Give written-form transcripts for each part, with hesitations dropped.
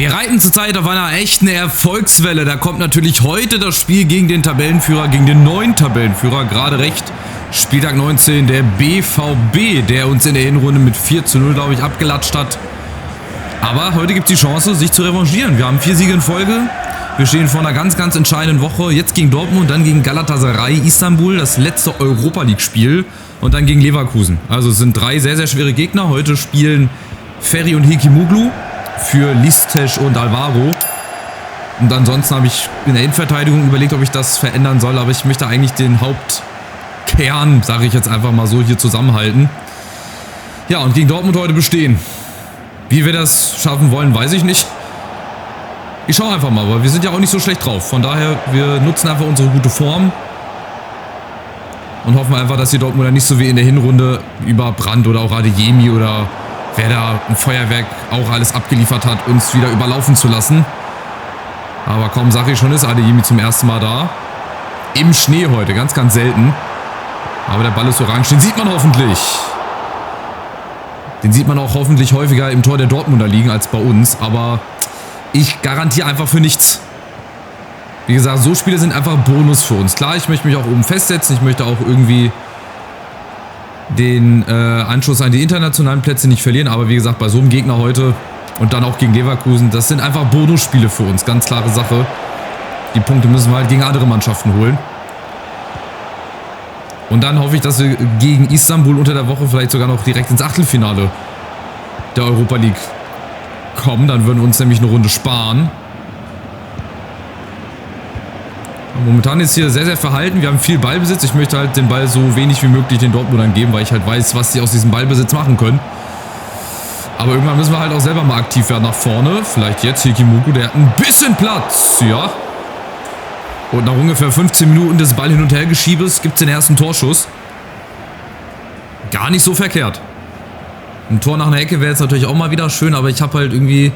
Wir reiten zurzeit auf einer echten Erfolgswelle. Da kommt natürlich heute das Spiel gegen den Tabellenführer, gegen den neuen Tabellenführer, gerade recht. Spieltag 19, der BVB, der uns in der Hinrunde mit 4:0, glaube ich, abgelatscht hat. Aber heute gibt es die Chance, sich zu revanchieren. Wir haben 4 Siege in Folge. Wir stehen vor einer ganz, ganz entscheidenden Woche. Jetzt gegen Dortmund, dann gegen Galatasaray, Istanbul, das letzte Europa-League-Spiel und dann gegen Leverkusen. Also es sind 3 sehr, sehr schwere Gegner. Heute spielen Ferry und Hekimoglu für Listeş und Alvaro. Und ansonsten habe ich in der Innenverteidigung überlegt, ob ich das verändern soll. Aber ich möchte eigentlich den Hauptkern, sage ich jetzt einfach mal so, hier zusammenhalten. Ja, und gegen Dortmund heute bestehen. Wie wir das schaffen wollen, weiß ich nicht. Ich schaue einfach mal, weil wir sind ja auch nicht so schlecht drauf. Von daher, wir nutzen einfach unsere gute Form. Und hoffen einfach, dass die Dortmunder nicht so wie in der Hinrunde über Brandt oder auch Adeyemi oder wer da ein Feuerwerk auch alles abgeliefert hat, uns wieder überlaufen zu lassen. Aber kaum sage ich schon, ist Adeyemi zum ersten Mal da. Im Schnee heute, ganz, ganz selten. Aber der Ball ist orange, den sieht man hoffentlich. Den sieht man auch hoffentlich häufiger im Tor der Dortmunder liegen als bei uns. Aber ich garantiere einfach für nichts. Wie gesagt, so Spiele sind einfach Bonus für uns. Klar, ich möchte mich auch oben festsetzen. Ich möchte auch irgendwie den Anschluss an die internationalen Plätze nicht verlieren. Aber wie gesagt, bei so einem Gegner heute und dann auch gegen Leverkusen, das sind einfach Bonusspiele für uns. Ganz klare Sache. Die Punkte müssen wir halt gegen andere Mannschaften holen. Und dann hoffe ich, dass wir gegen Istanbul unter der Woche vielleicht sogar noch direkt ins Achtelfinale der Europa League kommen. Dann würden wir uns nämlich eine Runde sparen. Momentan ist hier sehr, sehr verhalten. Wir haben viel Ballbesitz. Ich möchte halt den Ball so wenig wie möglich den Dortmundern geben, weil ich halt weiß, was sie aus diesem Ballbesitz machen können. Aber irgendwann müssen wir halt auch selber mal aktiv werden nach vorne. Vielleicht jetzt Hekimoglu, der hat ein bisschen Platz. Ja. Und nach ungefähr 15 Minuten des Ball hin und her Geschiebes gibt es den ersten Torschuss. Gar nicht so verkehrt. Ein Tor nach einer Ecke wäre jetzt natürlich auch mal wieder schön, aber ich habe halt irgendwie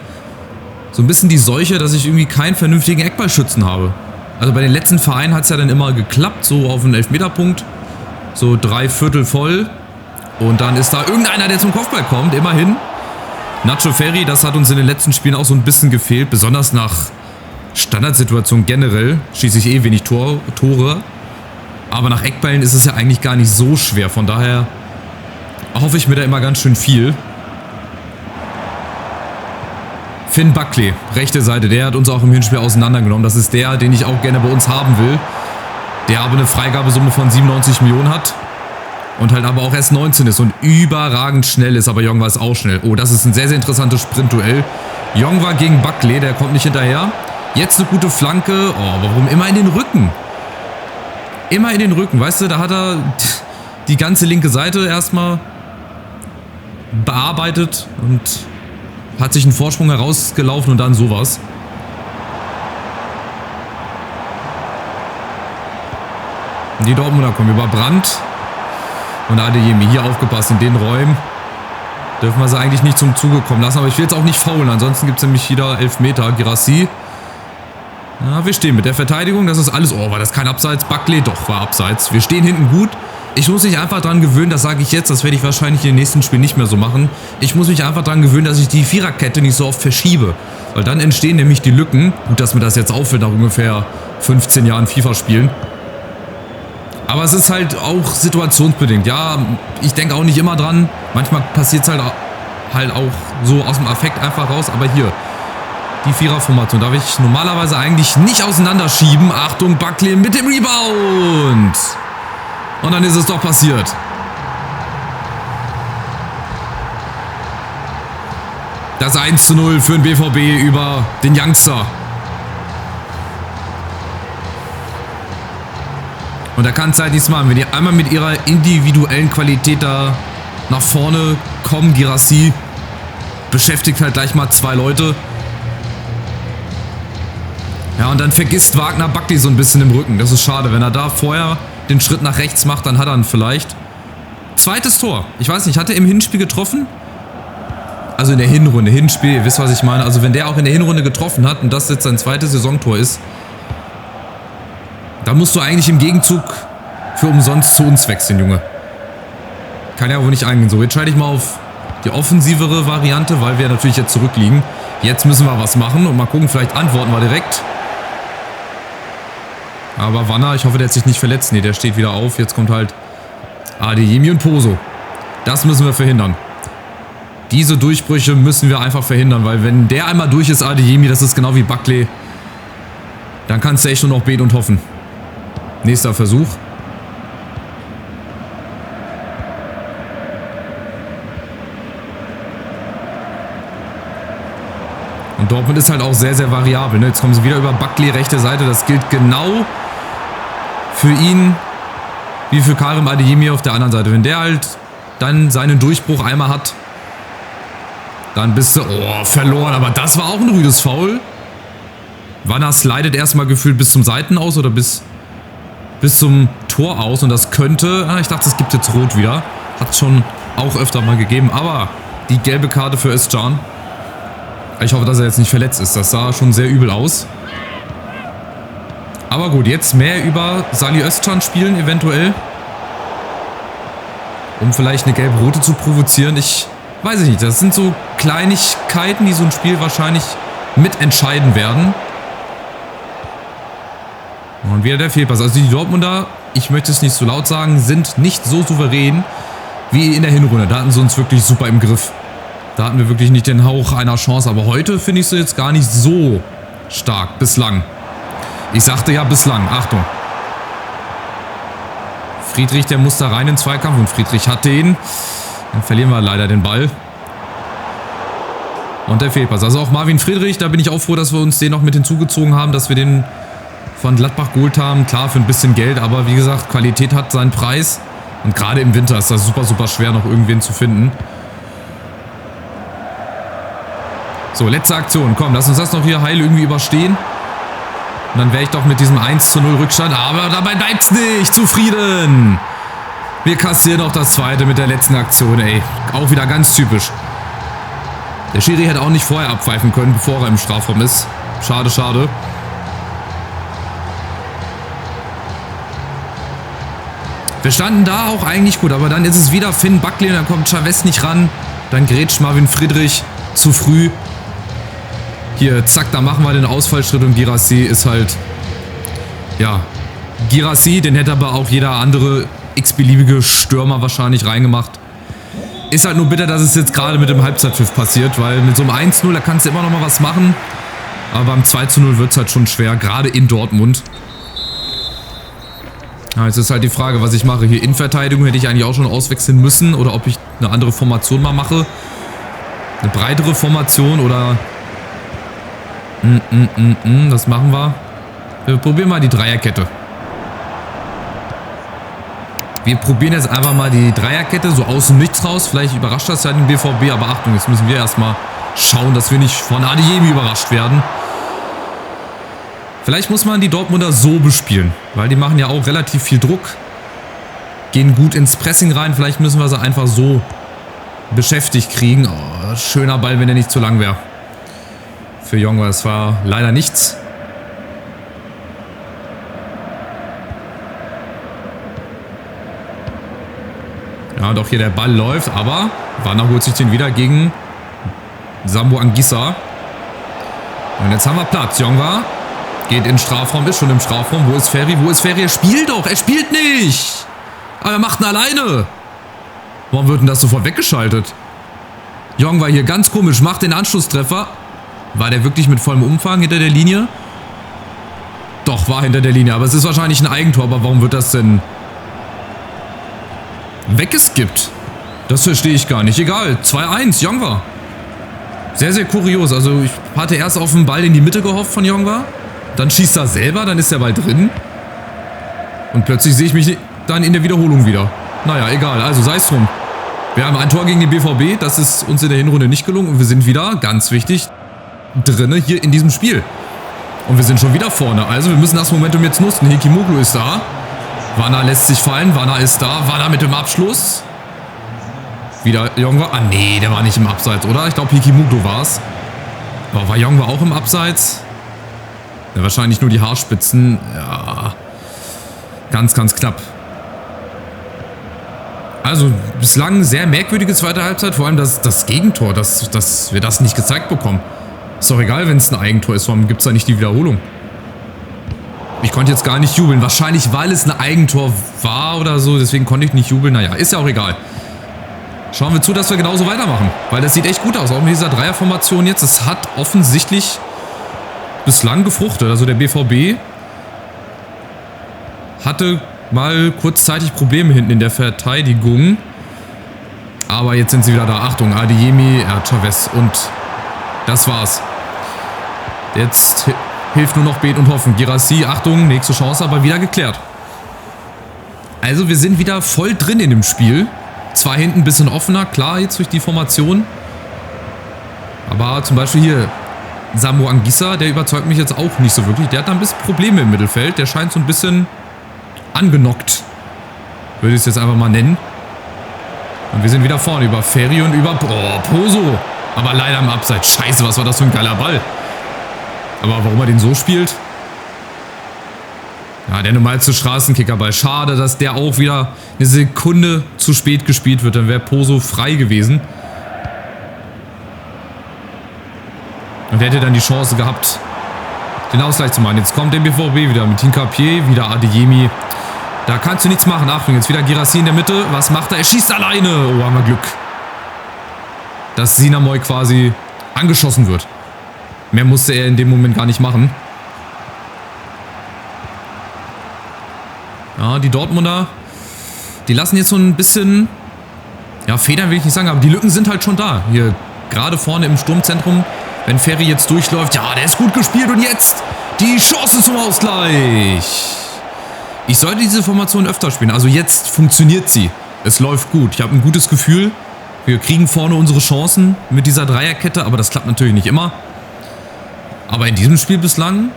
so ein bisschen die Seuche, dass ich irgendwie keinen vernünftigen Eckballschützen habe. Also bei den letzten Vereinen hat es ja dann immer geklappt, so auf einen Elfmeterpunkt. So 3/4 voll. Und dann ist da irgendeiner, der zum Kopfball kommt, immerhin. Nacho Ferry, das hat uns in den letzten Spielen auch so ein bisschen gefehlt, besonders nach Standardsituation generell, schieße ich wenig Tore, aber nach Eckballen ist es ja eigentlich gar nicht so schwer, von daher hoffe ich mir da immer ganz schön viel. Finn Buckley, rechte Seite, der hat uns auch im Hinspiel auseinandergenommen, das ist der, den ich auch gerne bei uns haben will, der aber eine Freigabesumme von 97 Millionen hat und halt aber auch erst 19 ist und überragend schnell ist, aber Jongwa ist auch schnell. Oh, das ist ein sehr, sehr interessantes Sprintduell. Jongwa gegen Buckley, der kommt nicht hinterher. Jetzt eine gute Flanke. Oh, warum immer in den Rücken? Immer in den Rücken. Weißt du, da hat er die ganze linke Seite erstmal bearbeitet und hat sich einen Vorsprung herausgelaufen und dann sowas. Die Dortmunder kommen über Brandt und Adeyemi. Hier aufgepasst in den Räumen. Dürfen wir sie eigentlich nicht zum Zuge kommen lassen. Aber ich will jetzt auch nicht faulen. Ansonsten gibt es nämlich wieder Elfmeter. Girassi. Ja, wir stehen mit der Verteidigung, das ist alles, oh, war das kein Abseits? Buckley, doch, war Abseits. Wir stehen hinten gut. Ich muss mich einfach dran gewöhnen, das sage ich jetzt, das werde ich wahrscheinlich in den nächsten Spielen nicht mehr so machen. Ich muss mich einfach dran gewöhnen, dass ich die Viererkette nicht so oft verschiebe. Weil dann entstehen nämlich die Lücken. Gut, dass mir das jetzt auffällt nach ungefähr 15 Jahren FIFA-Spielen. Aber es ist halt auch situationsbedingt. Ja, ich denke auch nicht immer dran. Manchmal passiert es halt auch so aus dem Affekt einfach raus. Aber hier, die Viererformation darf ich normalerweise eigentlich nicht auseinanderschieben. Achtung, Buckley mit dem Rebound. Und dann ist es doch passiert. Das 1:0 für den BVB über den Youngster. Und da kann es halt nichts machen. Wenn die einmal mit ihrer individuellen Qualität da nach vorne kommen, Girassi beschäftigt halt gleich mal 2 Leute. Ja, und dann vergisst Wagner Buckley so ein bisschen im Rücken. Das ist schade. Wenn er da vorher den Schritt nach rechts macht, dann hat er ihn vielleicht. Zweites Tor. Ich weiß nicht, hat er im Hinspiel getroffen? Also in der Hinrunde. Hinspiel, ihr wisst, was ich meine. Also wenn der auch in der Hinrunde getroffen hat und das jetzt sein zweites Saisontor ist, dann musst du eigentlich im Gegenzug für umsonst zu uns wechseln, Junge. Kann ja wohl nicht eingehen. So, jetzt schalte ich mal auf die offensivere Variante, weil wir natürlich jetzt zurückliegen. Jetzt müssen wir was machen und mal gucken, vielleicht antworten wir direkt. Aber Wanner, ich hoffe, der hat sich nicht verletzt. Ne, der steht wieder auf. Jetzt kommt halt Adeyemi und Poso. Das müssen wir verhindern. Diese Durchbrüche müssen wir einfach verhindern, weil wenn der einmal durch ist, Adeyemi, das ist genau wie Buckley, dann kannst du echt nur noch beten und hoffen. Nächster Versuch. Und Dortmund ist halt auch sehr, sehr variabel. Ne? Jetzt kommen sie wieder über Buckley, rechte Seite. Das gilt genau für ihn wie für Karim Adeyemi auf der anderen Seite. Wenn der halt dann seinen Durchbruch einmal hat, dann bist du verloren. Aber das war auch ein rüdes Foul. Wanner slidet erstmal gefühlt bis zum Seitenaus oder bis zum Tor aus. Und das könnte... ich dachte, es gibt jetzt Rot wieder. Hat es schon auch öfter mal gegeben. Aber die gelbe Karte für Özcan. Ich hoffe, dass er jetzt nicht verletzt ist. Das sah schon sehr übel aus. Aber gut, jetzt mehr über Salih Özcan spielen eventuell. Um vielleicht eine gelb-rote zu provozieren. Ich weiß nicht. Das sind so Kleinigkeiten, die so ein Spiel wahrscheinlich mitentscheiden werden. Und wieder der Fehlpass. Also die Dortmunder, ich möchte es nicht so laut sagen, sind nicht so souverän wie in der Hinrunde. Da hatten sie uns wirklich super im Griff. Da hatten wir wirklich nicht den Hauch einer Chance. Aber heute finde ich sie jetzt gar nicht so stark. Bislang. Ich sagte ja bislang. Achtung. Friedrich, der muss da rein in den Zweikampf. Und Friedrich hat den. Dann verlieren wir leider den Ball. Und der Fehlpass. Also auch Marvin Friedrich, da bin ich auch froh, dass wir uns den noch mit hinzugezogen haben. Dass wir den von Gladbach geholt haben. Klar, für ein bisschen Geld. Aber wie gesagt, Qualität hat seinen Preis. Und gerade im Winter ist das super, super schwer, noch irgendwen zu finden. So, letzte Aktion. Komm, lass uns das noch hier heil irgendwie überstehen. Und dann wäre ich doch mit diesem 1:0 Rückstand. Aber dabei bleibt es nicht. Zufrieden. Wir kassieren auch das zweite mit der letzten Aktion, ey. Auch wieder ganz typisch. Der Schiri hätte auch nicht vorher abpfeifen können, bevor er im Strafraum ist. Schade, schade. Wir standen da auch eigentlich gut, aber dann ist es wieder Finn Buckley und dann kommt Chavez nicht ran. Dann grätscht Marvin Friedrich zu früh. Hier, zack, da machen wir den Ausfallschritt und Guirassy ist halt, ja, Guirassy, den hätte aber auch jeder andere x-beliebige Stürmer wahrscheinlich reingemacht. Ist halt nur bitter, dass es jetzt gerade mit dem Halbzeitpfiff passiert, weil mit so einem 1:0, da kannst du immer noch mal was machen. Aber beim 2:0 wird es halt schon schwer, gerade in Dortmund. Ja, jetzt ist halt die Frage, was ich mache. Hier Innenverteidigung hätte ich eigentlich auch schon auswechseln müssen oder ob ich eine andere Formation mal mache. Eine breitere Formation oder... Das machen wir. Wir probieren mal die Dreierkette. Wir probieren jetzt einfach mal die Dreierkette so aus dem Nichts raus. Vielleicht überrascht das ja den BVB, aber Achtung, jetzt müssen wir erstmal schauen, dass wir nicht von Adeyemi überrascht werden. Vielleicht muss man die Dortmunder so bespielen, weil die machen ja auch relativ viel Druck. Gehen gut ins Pressing rein. Vielleicht müssen wir sie einfach so beschäftigt kriegen. Oh, schöner Ball, wenn der nicht zu lang wäre. Für Jongwa, es war leider nichts. Ja, doch hier der Ball läuft, aber Wanner holt sich den wieder gegen Sambo Anguissa. Und jetzt haben wir Platz. Jongwa geht in den Strafraum, ist schon im Strafraum. Wo ist Ferry? Wo ist Ferry? Er spielt doch! Er spielt nicht! Aber er macht ihn alleine! Warum wird denn das sofort weggeschaltet? Jongwa hier ganz komisch, macht den Anschlusstreffer. War der wirklich mit vollem Umfang hinter der Linie? Doch, war hinter der Linie. Aber es ist wahrscheinlich ein Eigentor. Aber warum wird das denn weggeskippt? Das verstehe ich gar nicht. Egal, 2:1, Jongwa. Sehr, sehr kurios. Also ich hatte erst auf den Ball in die Mitte gehofft von Jongwa. Dann schießt er selber, dann ist der Ball drin. Und plötzlich sehe ich mich dann in der Wiederholung wieder. Naja, egal. Also sei es drum. Wir haben ein Tor gegen den BVB. Das ist uns in der Hinrunde nicht gelungen. Und wir sind wieder, ganz wichtig, drinne hier in diesem Spiel. Und wir sind schon wieder vorne. Also wir müssen das Momentum jetzt nutzen. Hekimoglu ist da. Wanner lässt sich fallen. Wanner ist da. Wanner mit dem Abschluss. Wieder Jongwa. Ah nee, der war nicht im Abseits, oder? Ich glaube Hekimoglu war es. War Jongwa auch im Abseits? Ja, wahrscheinlich nur die Haarspitzen. Ja. Ganz, ganz knapp. Also bislang sehr merkwürdige zweite Halbzeit, vor allem das Gegentor, dass wir das nicht gezeigt bekommen. Ist doch egal, wenn es ein Eigentor ist, warum gibt es da nicht die Wiederholung? Ich konnte jetzt gar nicht jubeln, wahrscheinlich weil es ein Eigentor war oder so, deswegen konnte ich nicht jubeln. Naja, ist ja auch egal. Schauen wir zu, dass wir genauso weitermachen, weil das sieht echt gut aus, auch mit dieser Dreierformation jetzt. Es hat offensichtlich bislang gefruchtet, also der BVB hatte mal kurzzeitig Probleme hinten in der Verteidigung. Aber jetzt sind sie wieder da. Achtung, Adeyemi, Chavez und das war's. Jetzt hilft nur noch beten und hoffen. Guirassy, Achtung, nächste Chance, aber wieder geklärt. Also wir sind wieder voll drin in dem Spiel. Zwar hinten ein bisschen offener, klar, jetzt durch die Formation. Aber zum Beispiel hier Samu Anguissa, der überzeugt mich jetzt auch nicht so wirklich. Der hat da ein bisschen Probleme im Mittelfeld. Der scheint so ein bisschen angenockt, würde ich es jetzt einfach mal nennen. Und wir sind wieder vorne über Ferry und über Pozo. Aber leider im Abseits. Scheiße, was war das für ein geiler Ball. Aber warum er den so spielt? Ja, der normalste Straßenkickerball. Schade, dass der auch wieder eine Sekunde zu spät gespielt wird. Dann wäre Pozo frei gewesen. Und der hätte dann die Chance gehabt, den Ausgleich zu machen. Jetzt kommt der BVB wieder mit Hincapié, wieder Adeyemi. Da kannst du nichts machen. Achtung, jetzt wieder Guirassy in der Mitte. Was macht er? Er schießt alleine. Oh, haben wir Glück. Dass Sinamoy quasi angeschossen wird. Mehr musste er in dem Moment gar nicht machen. Ja, die Dortmunder, die lassen jetzt so ein bisschen, ja, Federn will ich nicht sagen, aber die Lücken sind halt schon da. Hier gerade vorne im Sturmzentrum, wenn Ferry jetzt durchläuft. Ja, der ist gut gespielt und jetzt die Chance zum Ausgleich. Ich sollte diese Formation öfter spielen. Also jetzt funktioniert sie. Es läuft gut. Ich habe ein gutes Gefühl. Wir kriegen vorne unsere Chancen mit dieser Dreierkette, aber das klappt natürlich nicht immer. Aber in diesem Spiel bislang,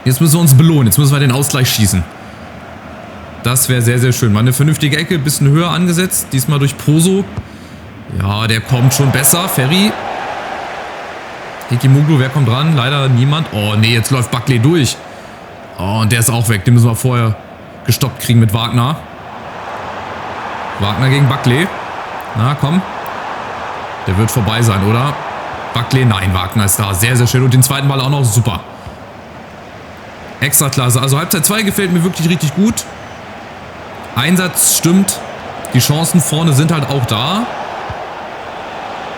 jetzt müssen wir uns belohnen. Jetzt müssen wir den Ausgleich schießen. Das wäre sehr, sehr schön. Mal eine vernünftige Ecke, bisschen höher angesetzt. Diesmal durch Pozo. Ja, der kommt schon besser. Ferry. Hekimoglu, wer kommt ran? Leider niemand. Oh nee, jetzt läuft Bakley durch. Oh, und der ist auch weg. Den müssen wir vorher gestoppt kriegen mit Wagner. Wagner gegen Bakley. Na, komm. Der wird vorbei sein, oder? Bakley, nein, Wagner ist da. Sehr, sehr schön. Und den zweiten Ball auch noch. Super. Extra klasse. Also Halbzeit 2 gefällt mir wirklich richtig gut. Einsatz stimmt. Die Chancen vorne sind halt auch da.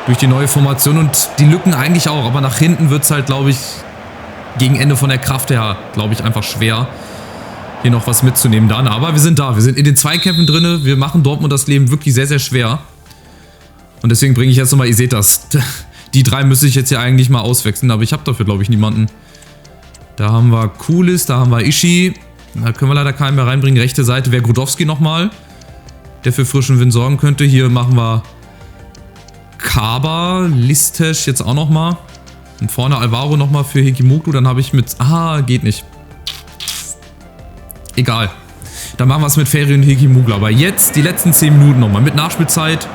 Durch die neue Formation und die Lücken eigentlich auch. Aber nach hinten wird es halt, glaube ich, gegen Ende von der Kraft her, glaube ich, einfach schwer, hier noch was mitzunehmen dann. Aber wir sind da. Wir sind in den Zweikämpfen drin. Wir machen Dortmund das Leben wirklich sehr, sehr schwer. Und deswegen bringe ich jetzt nochmal, ihr seht das. Die drei müsste ich jetzt hier eigentlich mal auswechseln. Aber ich habe dafür, glaube ich, niemanden. Da haben wir Kulis, da haben wir Ischi. Da können wir leider keinen mehr reinbringen. Rechte Seite wäre Grudowski nochmal, der für frischen Wind sorgen könnte. Hier machen wir Kaba, Listesch jetzt auch nochmal. Und vorne Alvaro nochmal für Hekimoglu. Dann habe ich mit... Ah, geht nicht. Egal. Dann machen wir es mit Ferry und Hekimoglu. Aber jetzt die letzten 10 Minuten nochmal mit Nachspielzeit.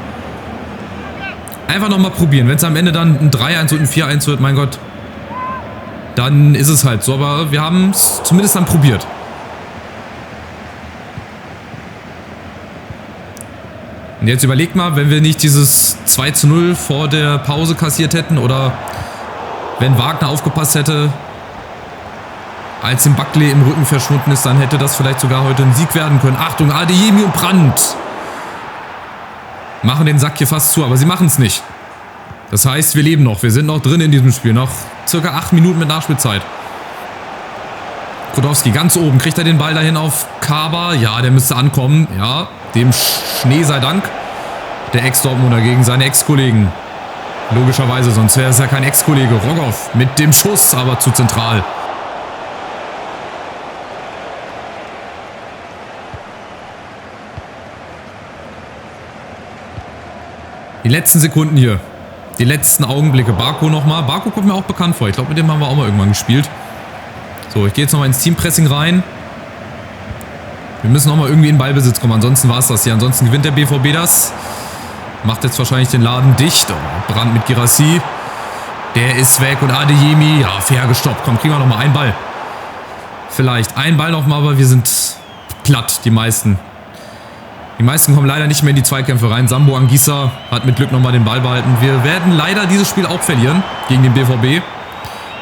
Einfach nochmal probieren. Wenn es am Ende dann ein 3-1 und ein 4-1 wird, mein Gott, dann ist es halt so. Aber wir haben es zumindest dann probiert. Und jetzt überlegt mal, wenn wir nicht dieses 2:0 vor der Pause kassiert hätten oder wenn Wagner aufgepasst hätte, als im Bakley im Rücken verschwunden ist, dann hätte das vielleicht sogar heute ein Sieg werden können. Achtung, Adeyemi und Brandt machen den Sack hier fast zu, aber sie machen es nicht. Das heißt, wir leben noch. Wir sind noch drin in diesem Spiel. Noch circa 8 Minuten mit Nachspielzeit. Grudowski ganz oben. Kriegt er den Ball dahin auf Kaba? Ja, der müsste ankommen. Ja, dem Schnee sei Dank. Der Ex-Dortmunder gegen seine Ex-Kollegen. Logischerweise, sonst wäre es ja kein Ex-Kollege. Rogoff mit dem Schuss, aber zu zentral. Die letzten Sekunden hier. Die letzten Augenblicke. Barco nochmal. Barco kommt mir auch bekannt vor. Ich glaube, mit dem haben wir auch mal irgendwann gespielt. So, ich gehe jetzt nochmal ins Teampressing rein. Wir müssen nochmal irgendwie in Ballbesitz kommen. Ansonsten war es das hier. Ansonsten gewinnt der BVB das. Macht jetzt wahrscheinlich den Laden dicht. Oh, Brandt mit Guirassy. Der ist weg. Und Adeyemi. Ja, fair gestoppt. Komm, kriegen wir nochmal einen Ball. Vielleicht einen Ball nochmal, aber wir sind platt, die meisten. Die meisten kommen leider nicht mehr in die Zweikämpfe rein. Sambo Anguissa hat mit Glück nochmal den Ball behalten. Wir werden leider dieses Spiel auch verlieren gegen den BVB.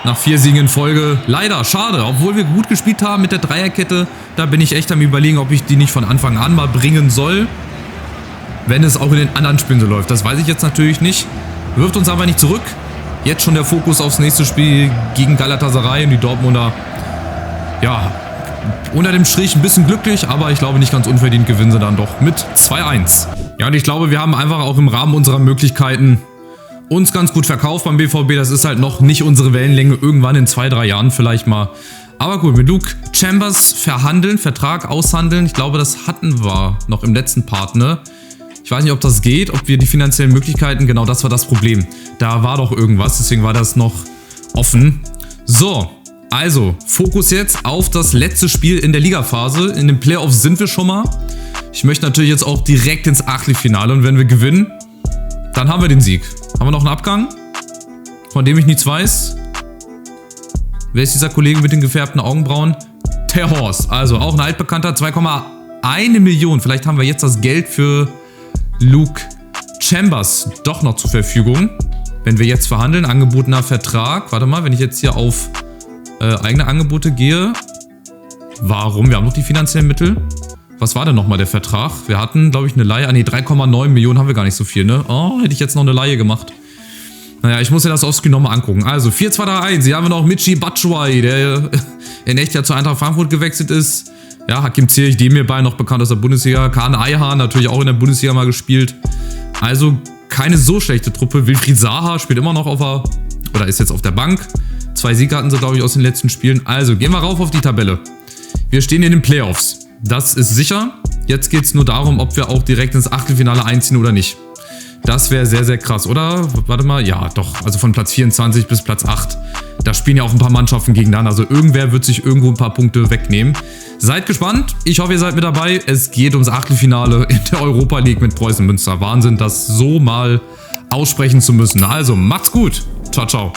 Nach 4 Siegen in Folge. Leider, schade. Obwohl wir gut gespielt haben mit der Dreierkette. Da bin ich echt am Überlegen, ob ich die nicht von Anfang an mal bringen soll. Wenn es auch in den anderen Spielen so läuft. Das weiß ich jetzt natürlich nicht. Wirft uns aber nicht zurück. Jetzt schon der Fokus aufs nächste Spiel gegen Galatasaray und die Dortmunder. Ja, unter dem Strich ein bisschen glücklich, aber ich glaube nicht ganz unverdient gewinnen sie dann doch mit 2-1. Ja, und ich glaube, wir haben einfach auch im Rahmen unserer Möglichkeiten uns ganz gut verkauft beim BVB. Das ist halt noch nicht unsere Wellenlänge. Irgendwann in 2-3 Jahren vielleicht mal. Aber gut, mit Luke Chambers verhandeln, Vertrag aushandeln. Ich glaube, das hatten wir noch im letzten Part, ne? Ich weiß nicht, ob das geht, ob wir die finanziellen Möglichkeiten, genau das war das Problem. Da war doch irgendwas, deswegen war das noch offen. So, also Fokus jetzt auf das letzte Spiel in der Ligaphase. In den Playoffs sind wir schon mal. Ich möchte natürlich jetzt auch direkt ins Achtelfinale und wenn wir gewinnen, dann haben wir den Sieg. Haben wir noch einen Abgang, von dem ich nichts weiß? Wer ist dieser Kollege mit den gefärbten Augenbrauen? Ter Horst, also auch ein altbekannter, 2,1 Millionen. Vielleicht haben wir jetzt das Geld für Luke Chambers doch noch zur Verfügung. Wenn wir jetzt verhandeln, angebotener Vertrag. Warte mal, wenn ich jetzt hier auf eigene Angebote gehe. Warum? Wir haben noch die finanziellen Mittel. Was war denn nochmal der Vertrag? Wir hatten, glaube ich, eine Leihe. Ah, nee, 3,9 Millionen haben wir gar nicht so viel, ne? Oh, hätte ich jetzt noch eine Leihe gemacht. Naja, ich muss mir das offscreen nochmal angucken. Also, 4-2-3-1. Hier haben wir noch Michy Batshuayi, der in echt ja zu Eintracht Frankfurt gewechselt ist. Ja, Hakim Ziyech, Demirbay, noch bekannt aus der Bundesliga. Kaan Ayhan, natürlich auch in der Bundesliga mal gespielt. Also, keine so schlechte Truppe. Wilfried Zaha spielt immer noch oder ist jetzt auf der Bank. 2 Siege hatten sie, glaube ich, aus den letzten Spielen. Also, gehen wir rauf auf die Tabelle. Wir stehen in den Playoffs. Das ist sicher. Jetzt geht es nur darum, ob wir auch direkt ins Achtelfinale einziehen oder nicht. Das wäre sehr, sehr krass, oder? Warte mal, ja, doch. Also von Platz 24 bis Platz 8. Da spielen ja auch ein paar Mannschaften gegeneinander. Also irgendwer wird sich irgendwo ein paar Punkte wegnehmen. Seid gespannt. Ich hoffe, ihr seid mit dabei. Es geht ums Achtelfinale in der Europa League mit Preußen Münster. Wahnsinn, das so mal aussprechen zu müssen. Also, macht's gut. Ciao, ciao.